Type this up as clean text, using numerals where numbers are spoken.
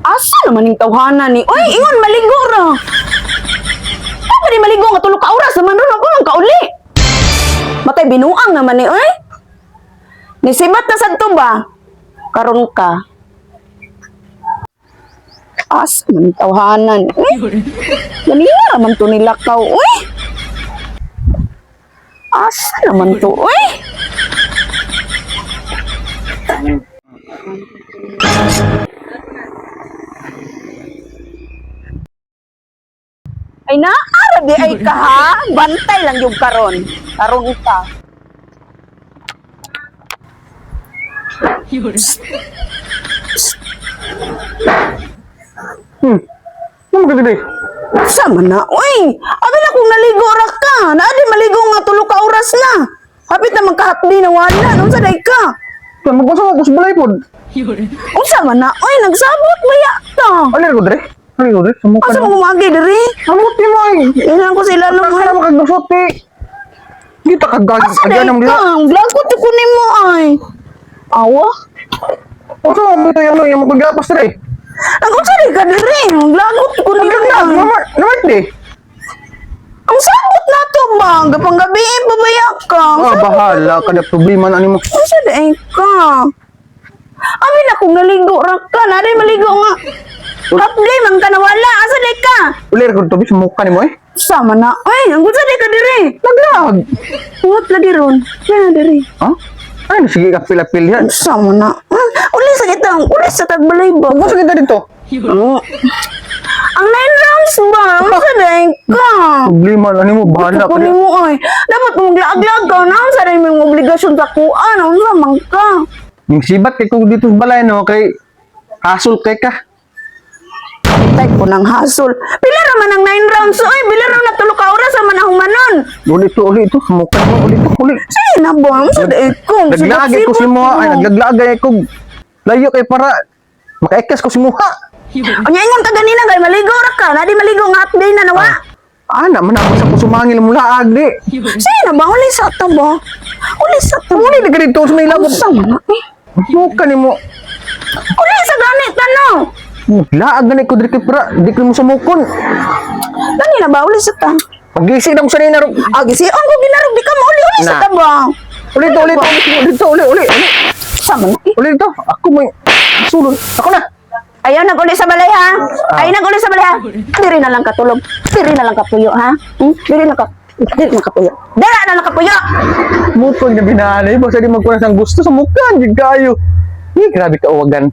Asa naman yung tawhana ni? Uy, ingon, maligo ra. Ano di maligo nga tulog ka oras naman ron ako ng kauli. Matay binuang naman ni, uy. Nisibat na sad to ba? Karon ka. Asa naman yung tawhana ni? Uy, ganila naman to nilakaw, uy. Asa naman to, uy. Ay naarabi ay ka ha? Bantay lang yung karon. Karon ka. Ano ka dili? Sama na. Uy! Abi na kung naligo ra ka. Naadi maligo nga tulo ka oras na. Hapit na magkahapdi na wala. Unsa day ka? Kan magpasok ako sa balay pod. Unsa man na? Uy, nagsabot baya ta. Ano ko dre? Ano ko dre? Sumuka. Asa mo gumagi diri? Amot ni mo ay. Ilan ko sila lang. Kaya makagdusot ni. Kita kagagi Asa day agyan ng diha. ka? Vlog ko to kunin mo ay. Awa. Oso mo to yung magagapas dre. Nag-unsa day ka diri? Vlog ko to kunin mo ay. Naman di. Ang sabot na to ba? Gapang gabi babaya ka. Ah, bahala ka na problema na nimo. Unsa day ka? Abi na kung naligo ra ka. Naday maligo nga. Hapday man ka nawala. Asa day ka? Ulir ko to sa mukha nimo eh. Sama na. Ay, ang unsa day ka diri? Naglag. Uwat lagi ron. Yan diri. Ha? Ay, sige ka pila-pil yan. Sama na. Uli sa kitang. Uli sa tagbalay ba? Gusto kita dito. Ang 9 rounds ba? Unsa day ka? Problema na nimo, bahala ka Kunin na. mo ay. Dapat mong lag-lag ka na. Sa rin mong obligasyon sa kuan. Unsa man ka? Yung sibat kay ko dito sa balay no, kay hasul kay ka. Type ko ng hasol. Pila raman ang 9 rounds. Ay, pila raman na tulo ka oras sa manahumanon. Ulit to, sa mukha mo, ulit to, ulit. Sige na ba? Unsa day ko? Naglagay ko si Muha, ay naglagay ko. Layo kay para makaikas ko si Muha. Anya ingon ka ganina kay maligo ra ka. Nadi maligo nga upday na nawa. Ana, manapos ako sumangil mula agdi. Sige na ba? Uli sa ta ba? Uli sa ta. Uli na ganito sa may labot. Unsa man eh? Mukha ni mo. Uli sa ganit ano? Laag ganit ko dito para di ko mo sa mukon. Ganina ba? Uli sa ta. Pagising na ko sa nina. Agi si ang ko ginarog di ka mo uli sa Na. ta ba? Ulit to, ulit. Sama na eh. Ulit to, ako may sulod. Ako na. Ayaw nag-uli sa balay ha? Ayaw nag-uli sa balay ha? Diri na lang katulog. Diri na lang kapuyo ha? Diri na kapuyo. Dira na lang kapuyo. Mukha na binalay. Basta di magkunas ang gusto sa mukha. Hindi kayo. Grabe ka uwagan.